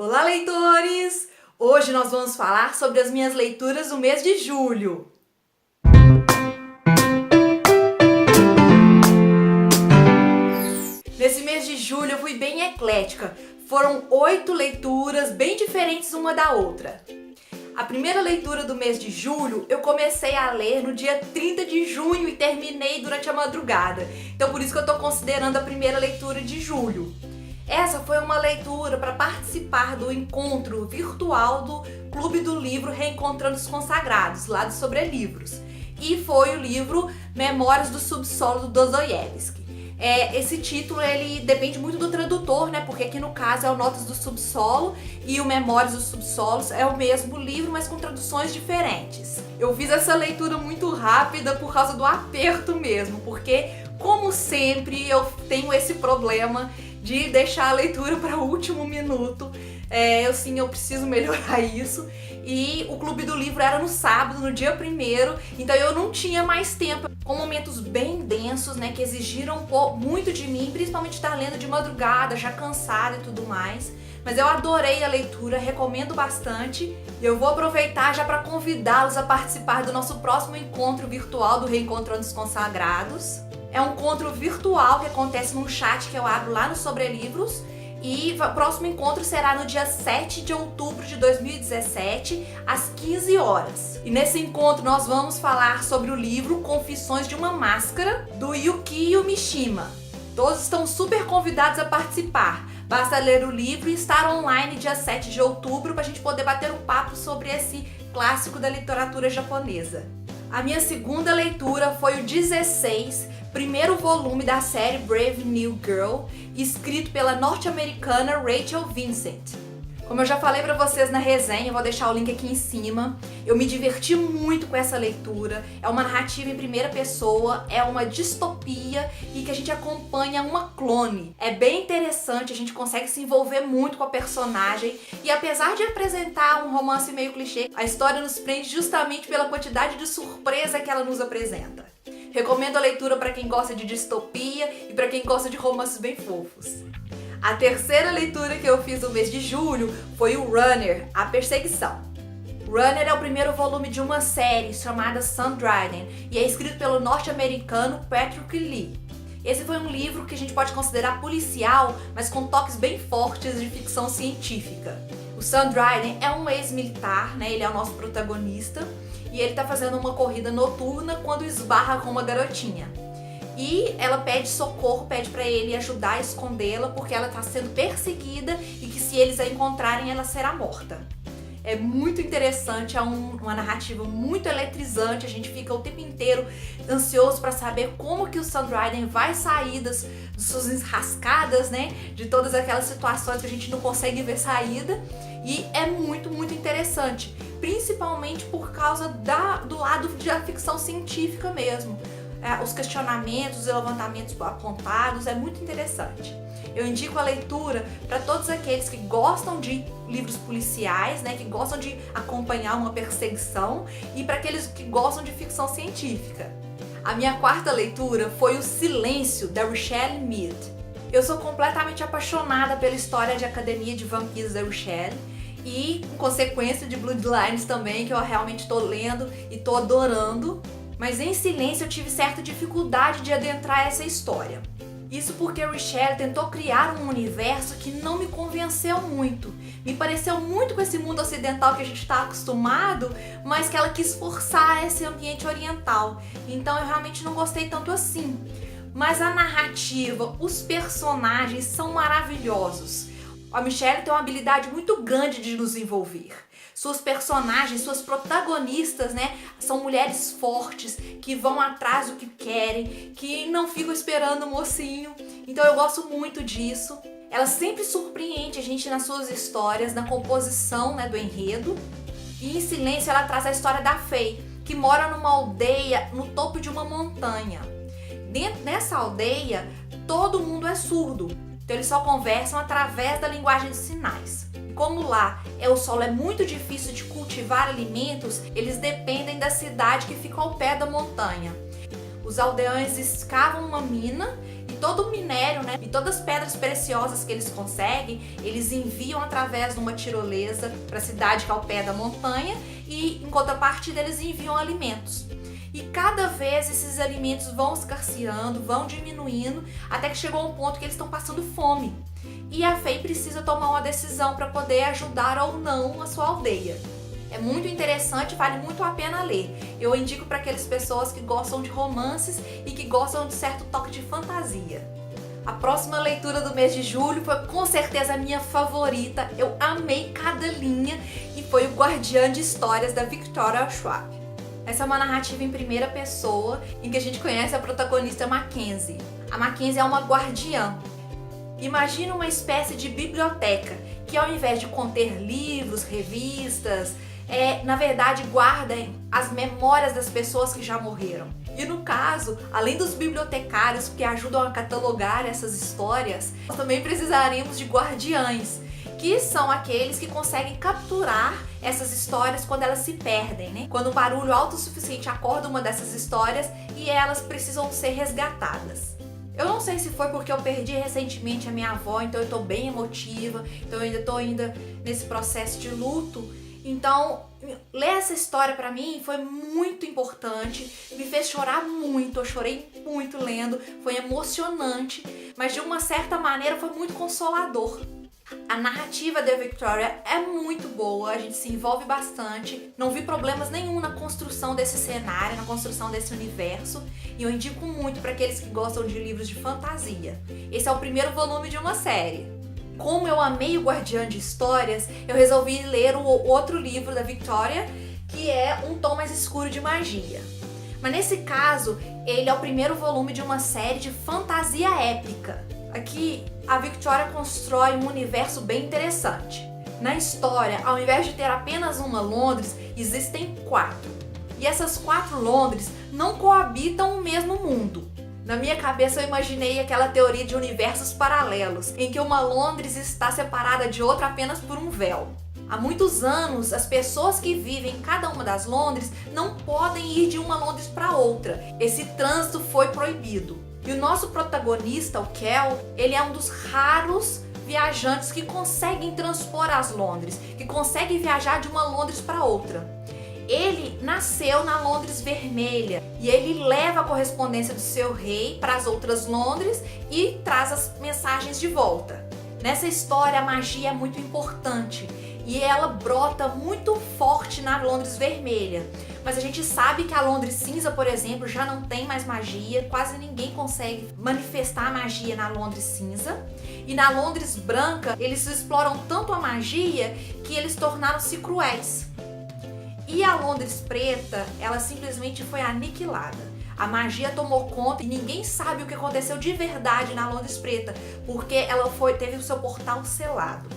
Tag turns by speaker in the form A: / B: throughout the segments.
A: Olá, leitores! Hoje nós vamos falar sobre as minhas leituras do mês de julho. Nesse mês de julho eu fui bem eclética. Foram 8 leituras bem diferentes uma da outra. A primeira leitura do mês de julho eu comecei a ler no dia 30 de junho e terminei durante a madrugada. Então por isso que eu estou considerando a primeira leitura de julho. Essa foi uma leitura para participar do encontro virtual do Clube do Livro Reencontrando os Consagrados, lá do Sobre Livros. E foi o livro Memórias do Subsolo, do Dostoiévski. Esse título ele depende muito do tradutor, né? Porque aqui no caso é o Notas do Subsolo e o Memórias dos Subsolos é o mesmo livro, mas com traduções diferentes. Eu fiz essa leitura muito rápida por causa do aperto mesmo, porque como sempre eu tenho esse problema de deixar a leitura para o último minuto. Eu preciso melhorar isso. E o Clube do Livro era no sábado, no dia 1º, então eu não tinha mais tempo, com momentos bem densos, né, que exigiram muito de mim, principalmente estar lendo de madrugada, já cansada e tudo mais. Mas eu adorei a leitura, recomendo bastante e eu vou aproveitar já para convidá-los a participar do nosso próximo encontro virtual do Reencontrando os Consagrados. É um encontro virtual que acontece num chat que eu abro lá no Sobre Livros. E o próximo encontro será no dia 7 de outubro de 2017, às 15 horas. E nesse encontro nós vamos falar sobre o livro Confissões de uma Máscara, do Yukio Mishima. Todos estão super convidados a participar. Basta ler o livro e estar online dia 7 de outubro para a gente poder bater um papo sobre esse clássico da literatura japonesa. A minha segunda leitura foi o 16, primeiro volume da série Brave New Girl, escrito pela norte-americana Rachel Vincent. Como eu já falei pra vocês na resenha, eu vou deixar o link aqui em cima, eu me diverti muito com essa leitura. É uma narrativa em primeira pessoa, é uma distopia e que a gente acompanha uma clone. É bem interessante, a gente consegue se envolver muito com a personagem e apesar de apresentar um romance meio clichê, a história nos prende justamente pela quantidade de surpresa que ela nos apresenta. Recomendo a leitura para quem gosta de distopia e para quem gosta de romances bem fofos. A terceira leitura que eu fiz no mês de julho foi o Runner, A Perseguição. Runner é o primeiro volume de uma série chamada Sam Dryden e é escrito pelo norte-americano Patrick Lee. Esse foi um livro que a gente pode considerar policial, mas com toques bem fortes de ficção científica. O Sam Dryden é um ex-militar, né? Ele é o nosso protagonista e ele tá fazendo uma corrida noturna quando esbarra com uma garotinha. E ela pede socorro, pede pra ele ajudar a escondê-la porque ela tá sendo perseguida e que se eles a encontrarem ela será morta. É muito interessante, é uma narrativa muito eletrizante, a gente fica o tempo inteiro ansioso para saber como que o Sam Dryden vai sair das suas enrascadas, né? De todas aquelas situações que a gente não consegue ver saída. E é muito, muito interessante, principalmente por causa do lado da ficção científica mesmo. Os questionamentos e levantamentos apontados, é muito interessante. Eu indico a leitura para todos aqueles que gostam de livros policiais, né, que gostam de acompanhar uma perseguição e para aqueles que gostam de ficção científica. A minha quarta leitura foi O Silêncio, da Richelle Mead. Eu sou completamente apaixonada pela história de Academia de Vampiros da Richelle e, em consequência, de Bloodlines também, que eu realmente estou lendo e estou adorando. Mas em Silêncio eu tive certa dificuldade de adentrar essa história. Isso porque a Richelle tentou criar um universo que não me convenceu muito. Me pareceu muito com esse mundo ocidental que a gente está acostumado, mas que ela quis forçar esse ambiente oriental. Então eu realmente não gostei tanto assim. Mas a narrativa, os personagens são maravilhosos. A Michelle tem uma habilidade muito grande de nos envolver. Suas personagens, suas protagonistas, né, são mulheres fortes, que vão atrás do que querem, que não ficam esperando o mocinho. Então eu gosto muito disso. Ela sempre surpreende a gente nas suas histórias, na composição, né, do enredo. E em Silêncio ela traz a história da Faye, que mora numa aldeia no topo de uma montanha. Nessa aldeia, todo mundo é surdo. Então eles só conversam através da linguagem de sinais. Como lá o solo é muito difícil de cultivar alimentos, eles dependem da cidade que fica ao pé da montanha. Os aldeões escavam uma mina e todo o minério, né, e todas as pedras preciosas que eles conseguem, eles enviam através de uma tirolesa para a cidade que é ao pé da montanha e em contrapartida eles enviam alimentos. E cada vez esses alimentos vão escasseando, vão diminuindo, até que chegou um ponto que eles estão passando fome. E a Faye precisa tomar uma decisão para poder ajudar ou não a sua aldeia. É muito interessante, vale muito a pena ler. Eu indico para aquelas pessoas que gostam de romances e que gostam de certo toque de fantasia. A próxima leitura do mês de julho foi com certeza a minha favorita. Eu amei cada linha e foi o Guardiã de Histórias da Victoria Schwab. Essa é uma narrativa em primeira pessoa em que a gente conhece a protagonista Mackenzie. A Mackenzie é uma guardiã. Imagina uma espécie de biblioteca que, ao invés de conter livros, revistas, na verdade guarda as memórias das pessoas que já morreram. E no caso, além dos bibliotecários que ajudam a catalogar essas histórias, nós também precisaremos de guardiães, que são aqueles que conseguem capturar essas histórias quando elas se perdem, né? Quando um barulho alto o suficiente acorda uma dessas histórias e elas precisam ser resgatadas. Eu não sei se foi porque eu perdi recentemente a minha avó, então eu tô bem emotiva, então eu ainda tô nesse processo de luto. Então, ler essa história pra mim foi muito importante, me fez chorar muito, eu chorei muito lendo, foi emocionante, mas de uma certa maneira foi muito consolador. A narrativa da Victoria é muito boa, a gente se envolve bastante, não vi problemas nenhum na construção desse cenário, na construção desse universo, e eu indico muito para aqueles que gostam de livros de fantasia. Esse é o primeiro volume de uma série. Como eu amei o Guardiã de Histórias, eu resolvi ler o outro livro da Victoria, que é Um Tom Mais Escuro de Magia. Mas nesse caso, ele é o primeiro volume de uma série de fantasia épica. Aqui, a Victoria constrói um universo bem interessante. Na história, ao invés de ter apenas uma Londres, existem 4. E essas 4 Londres não coabitam o mesmo mundo. Na minha cabeça eu imaginei aquela teoria de universos paralelos, em que uma Londres está separada de outra apenas por um véu. Há muitos anos, as pessoas que vivem em cada uma das Londres não podem ir de uma Londres para outra. Esse trânsito foi proibido. E o nosso protagonista, o Kel, ele é um dos raros viajantes que conseguem transpor as Londres, que conseguem viajar de uma Londres para outra. Ele nasceu na Londres Vermelha e ele leva a correspondência do seu rei para as outras Londres e traz as mensagens de volta. Nessa história, a magia é muito importante e ela brota muito forte na Londres Vermelha. Mas a gente sabe que a Londres Cinza, por exemplo, já não tem mais magia, quase ninguém consegue manifestar magia na Londres Cinza. E na Londres Branca, eles exploram tanto a magia que eles tornaram-se cruéis. E a Londres Preta, ela simplesmente foi aniquilada. A magia tomou conta e ninguém sabe o que aconteceu de verdade na Londres Preta, porque ela teve o seu portal selado.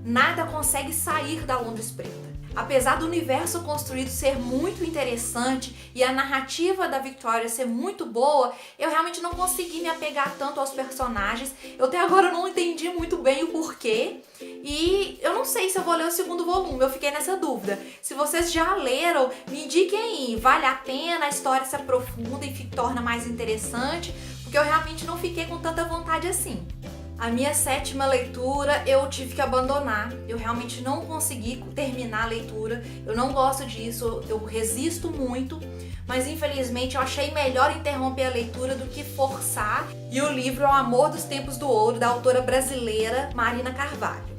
A: Nada consegue sair da Londres Preta. Apesar do universo construído ser muito interessante e a narrativa da Victoria ser muito boa, eu realmente não consegui me apegar tanto aos personagens. Eu até agora não entendi muito bem o porquê. E eu não sei se eu vou ler o segundo volume, eu fiquei nessa dúvida. Se vocês já leram, me indiquem aí, vale a pena, a história se aprofunda e torna mais interessante, porque eu realmente não fiquei com tanta vontade assim. A minha 7ª leitura eu tive que abandonar, eu realmente não consegui terminar a leitura, eu não gosto disso, eu resisto muito, mas infelizmente eu achei melhor interromper a leitura do que forçar, e o livro é O Amor dos Tempos do Ouro, da autora brasileira Marina Carvalho.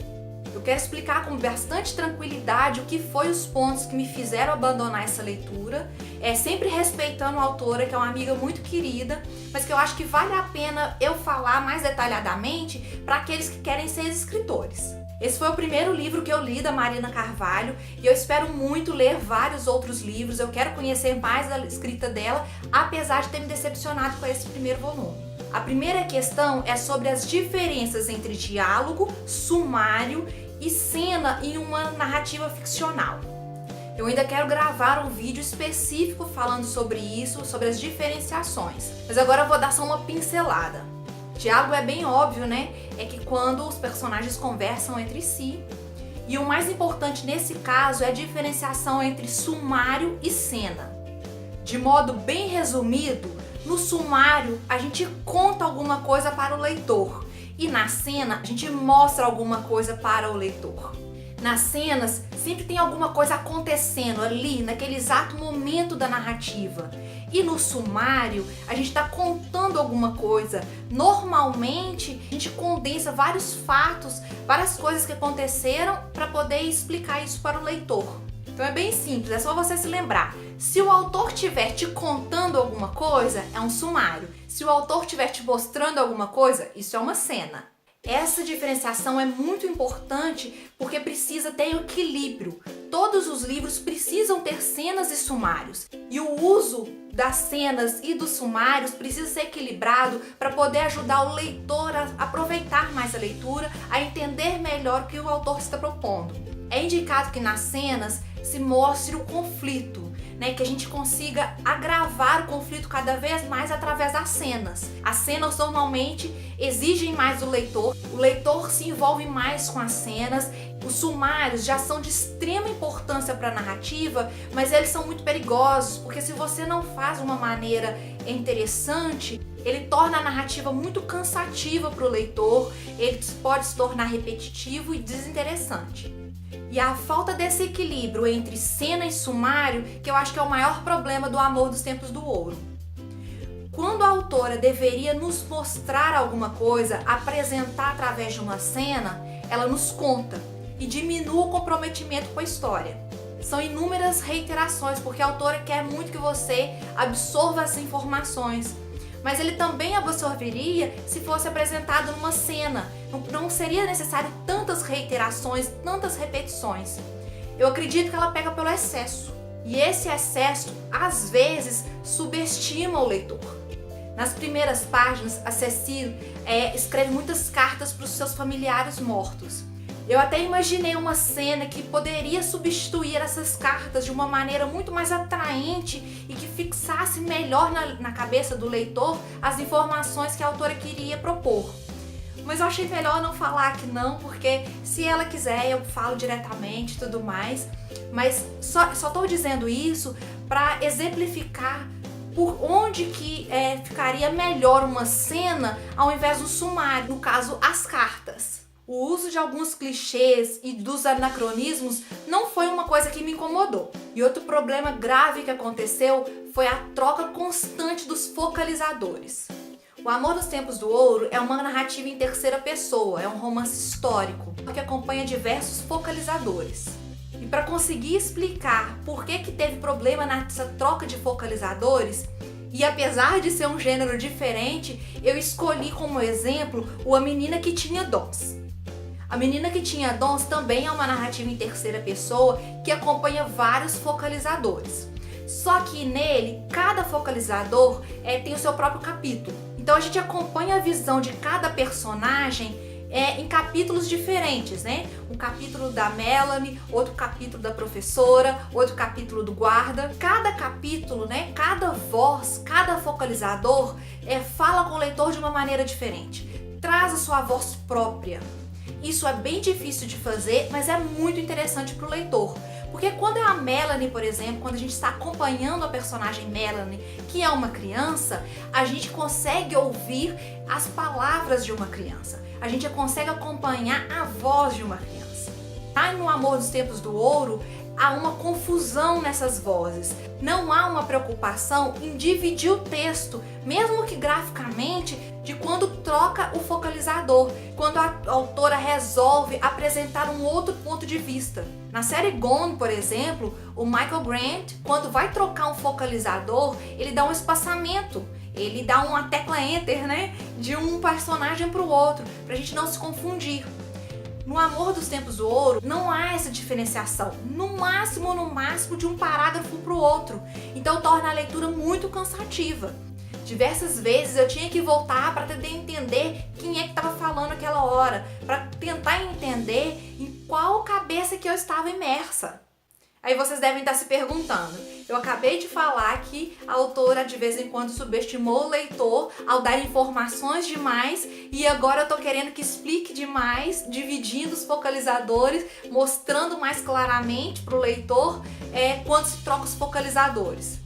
A: Eu quero explicar com bastante tranquilidade o que foi os pontos que me fizeram abandonar essa leitura, sempre respeitando a autora, que é uma amiga muito querida, mas que eu acho que vale a pena eu falar mais detalhadamente para aqueles que querem ser escritores. Esse foi o primeiro livro que eu li da Marina Carvalho e eu espero muito ler vários outros livros, eu quero conhecer mais da escrita dela, apesar de ter me decepcionado com esse primeiro volume. A primeira questão é sobre as diferenças entre diálogo, sumário e cena em uma narrativa ficcional. Eu ainda quero gravar um vídeo específico falando sobre isso, sobre as diferenciações, mas agora eu vou dar só uma pincelada. Diálogo é bem óbvio, né? É que quando os personagens conversam entre si. E o mais importante nesse caso é a diferenciação entre sumário e cena. De modo bem resumido, No sumário, a gente conta alguma coisa para o leitor. E na cena, a gente mostra alguma coisa para o leitor. Nas cenas, sempre tem alguma coisa acontecendo ali, naquele exato momento da narrativa. E no sumário, a gente está contando alguma coisa. Normalmente, a gente condensa vários fatos, várias coisas que aconteceram para poder explicar isso para o leitor. Então é bem simples, é só você se lembrar. Se o autor estiver te contando alguma coisa, é um sumário. Se o autor estiver te mostrando alguma coisa, isso é uma cena. Essa diferenciação é muito importante porque precisa ter equilíbrio. Todos os livros precisam ter cenas e sumários. E o uso das cenas e dos sumários precisa ser equilibrado para poder ajudar o leitor a aproveitar mais a leitura, a entender melhor o que o autor está propondo. É indicado que nas cenas se mostre o conflito, que a gente consiga agravar o conflito cada vez mais através das cenas. As cenas normalmente exigem mais do leitor, o leitor se envolve mais com as cenas. Os sumários já são de extrema importância para a narrativa, mas eles são muito perigosos, porque se você não faz de uma maneira interessante, ele torna a narrativa muito cansativa para o leitor, ele pode se tornar repetitivo e desinteressante. E a falta desse equilíbrio entre cena e sumário que eu acho que é o maior problema do Amor dos Tempos do Ouro. Quando a autora deveria nos mostrar alguma coisa, apresentar através de uma cena, ela nos conta e diminui o comprometimento com a história. São inúmeras reiterações, porque a autora quer muito que você absorva as informações. Mas ele também absorveria se fosse apresentado numa cena. Não seria necessário tantas reiterações, tantas repetições. Eu acredito que ela pega pelo excesso. E esse excesso, às vezes, subestima o leitor. Nas primeiras páginas, a Cecile escreve muitas cartas para os seus familiares mortos. Eu até imaginei uma cena que poderia substituir essas cartas de uma maneira muito mais atraente e que fixasse melhor na cabeça do leitor as informações que a autora queria propor. Mas eu achei melhor não falar aqui não, porque se ela quiser eu falo diretamente e tudo mais. Mas só estou dizendo isso para exemplificar por onde que ficaria melhor uma cena ao invés do sumário, no caso as cartas. O uso de alguns clichês e dos anacronismos não foi uma coisa que me incomodou. E outro problema grave que aconteceu foi a troca constante dos focalizadores. O Amor dos Tempos do Ouro é uma narrativa em terceira pessoa, é um romance histórico que acompanha diversos focalizadores. E para conseguir explicar por que teve problema nessa troca de focalizadores, e apesar de ser um gênero diferente, eu escolhi como exemplo A Menina que Tinha Dons. A Menina que Tinha Dons também é uma narrativa em terceira pessoa que acompanha vários focalizadores. Só que nele, cada focalizador tem o seu próprio capítulo. Então a gente acompanha a visão de cada personagem em capítulos diferentes, Um capítulo da Melanie, outro capítulo da professora, outro capítulo do guarda. Cada capítulo, cada voz, cada focalizador fala com o leitor de uma maneira diferente. Traz a sua voz própria. Isso é bem difícil de fazer, mas é muito interessante para o leitor. Porque quando é a Melanie, por exemplo, quando a gente está acompanhando a personagem Melanie, que é uma criança, a gente consegue ouvir as palavras de uma criança. A gente consegue acompanhar a voz de uma criança. No Amor dos Tempos do Ouro, há uma confusão nessas vozes. Não há uma preocupação em dividir o texto, mesmo que graficamente, de quando troca o focalizador, quando a autora resolve apresentar um outro ponto de vista. Na série Gone, por exemplo, o Michael Grant, quando vai trocar um focalizador, ele dá um espaçamento. Ele dá uma tecla Enter, de um personagem para o outro, para a gente não se confundir. No Amor dos Tempos do Ouro, não há essa diferenciação. No máximo, de um parágrafo para o outro. Então torna a leitura muito cansativa. Diversas vezes eu tinha que voltar para tentar entender quem é que estava falando aquela hora, para tentar entender em qual cabeça que eu estava imersa. Aí vocês devem estar se perguntando, eu acabei de falar que a autora de vez em quando subestimou o leitor ao dar informações demais e agora eu tô querendo que explique demais, dividindo os focalizadores, mostrando mais claramente para o leitor quando se troca os focalizadores.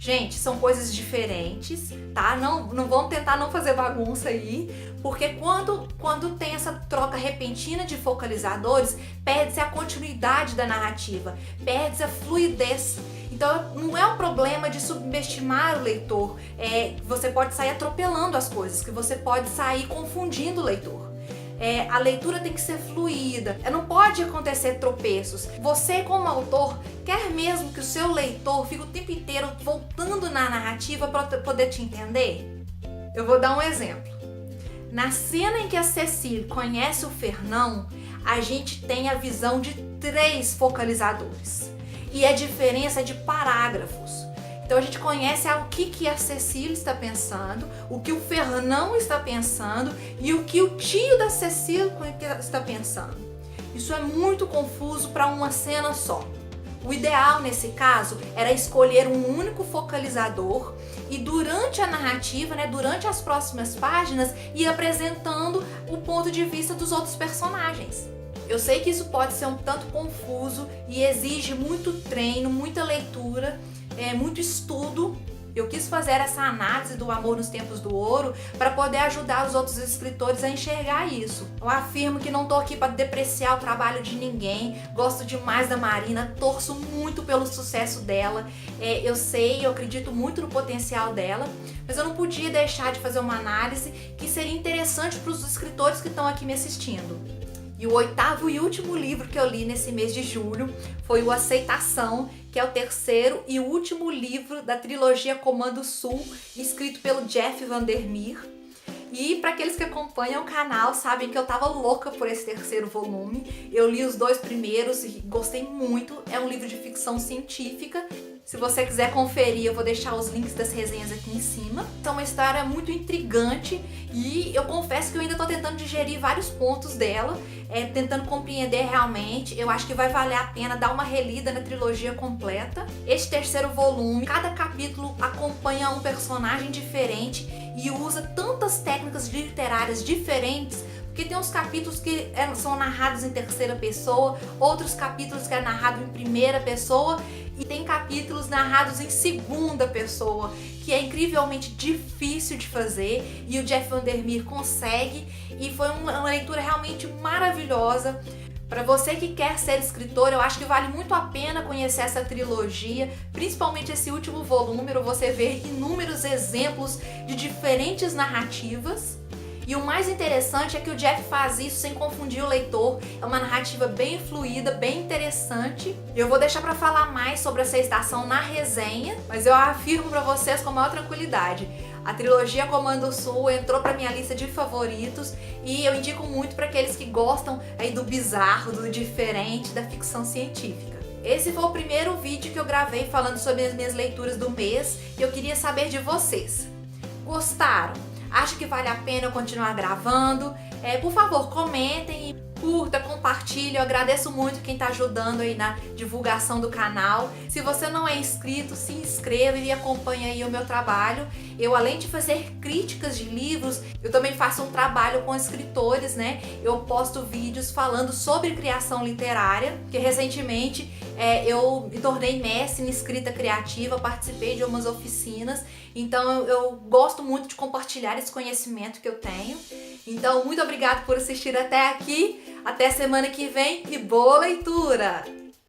A: Gente, são coisas diferentes, tá? Não vamos tentar não fazer bagunça aí, porque quando tem essa troca repentina de focalizadores, perde-se a continuidade da narrativa, perde-se a fluidez. Então não é um problema de subestimar o leitor, você pode sair atropelando as coisas, que você pode sair confundindo o leitor. A leitura tem que ser fluida, não pode acontecer tropeços. Você, como autor, quer mesmo que o seu leitor fique o tempo inteiro voltando na narrativa para poder te entender? Eu vou dar um exemplo. Na cena em que a Cecile conhece o Fernão, a gente tem a visão de 3 focalizadores e a diferença é de parágrafos. Então a gente conhece o que a Cecile está pensando, o que o Fernão está pensando e o que o tio da Cecile está pensando. Isso é muito confuso para uma cena só. O ideal nesse caso era escolher um único focalizador e durante a narrativa, durante as próximas páginas, ir apresentando o ponto de vista dos outros personagens. Eu sei que isso pode ser um tanto confuso e exige muito treino, muita leitura, muito estudo. Eu quis fazer essa análise do Amor nos Tempos do Ouro para poder ajudar os outros escritores a enxergar isso. Eu afirmo que não estou aqui para depreciar o trabalho de ninguém, gosto demais da Marina, torço muito pelo sucesso dela, eu acredito muito no potencial dela, mas eu não podia deixar de fazer uma análise que seria interessante para os escritores que estão aqui me assistindo. E o 8º e último livro que eu li nesse mês de julho foi o Aceitação, que é o 3º e último livro da trilogia Comando Sul, escrito pelo Jeff Vandermeer. E para aqueles que acompanham o canal sabem que eu tava louca por esse 3º volume. Eu li os 2 primeiros e gostei muito. É um livro de ficção científica. Se você quiser conferir, eu vou deixar os links das resenhas aqui em cima. Então, é uma história muito intrigante e eu confesso que eu ainda tô tentando digerir vários pontos dela, tentando compreender realmente. Eu acho que vai valer a pena dar uma relida na trilogia completa. Este 3º volume, cada capítulo acompanha um personagem diferente e usa tantas técnicas literárias diferentes, porque tem uns capítulos que são narrados em 3ª pessoa, outros capítulos que é narrado em 1ª pessoa, e tem capítulos narrados em 2ª pessoa, que é incrivelmente difícil de fazer, e o Jeff Vandermeer consegue, e foi uma leitura realmente maravilhosa. Para você que quer ser escritor, eu acho que vale muito a pena conhecer essa trilogia, principalmente esse último volume, para você ver inúmeros exemplos de diferentes narrativas. E o mais interessante é que o Jeff faz isso sem confundir o leitor. É uma narrativa bem fluida, bem interessante. Eu vou deixar para falar mais sobre essa estação na resenha, mas eu afirmo para vocês com a maior tranquilidade. A trilogia Comando Sul entrou para minha lista de favoritos e eu indico muito para aqueles que gostam aí do bizarro, do diferente, da ficção científica. Esse foi o primeiro vídeo que eu gravei falando sobre as minhas leituras do mês e eu queria saber de vocês. Gostaram? Acha que vale a pena eu continuar gravando? Por favor, comentem e curta, compartilhe. Eu agradeço muito quem está ajudando aí na divulgação do canal. Se você não é inscrito, se inscreva e acompanhe aí o meu trabalho. Eu, além de fazer críticas de livros, eu também faço um trabalho com escritores, Eu posto vídeos falando sobre criação literária, que recentemente eu me tornei mestre em escrita criativa, participei de umas oficinas, então eu gosto muito de compartilhar esse conhecimento que eu tenho. Então, muito obrigada por assistir até aqui, até semana que vem e boa leitura!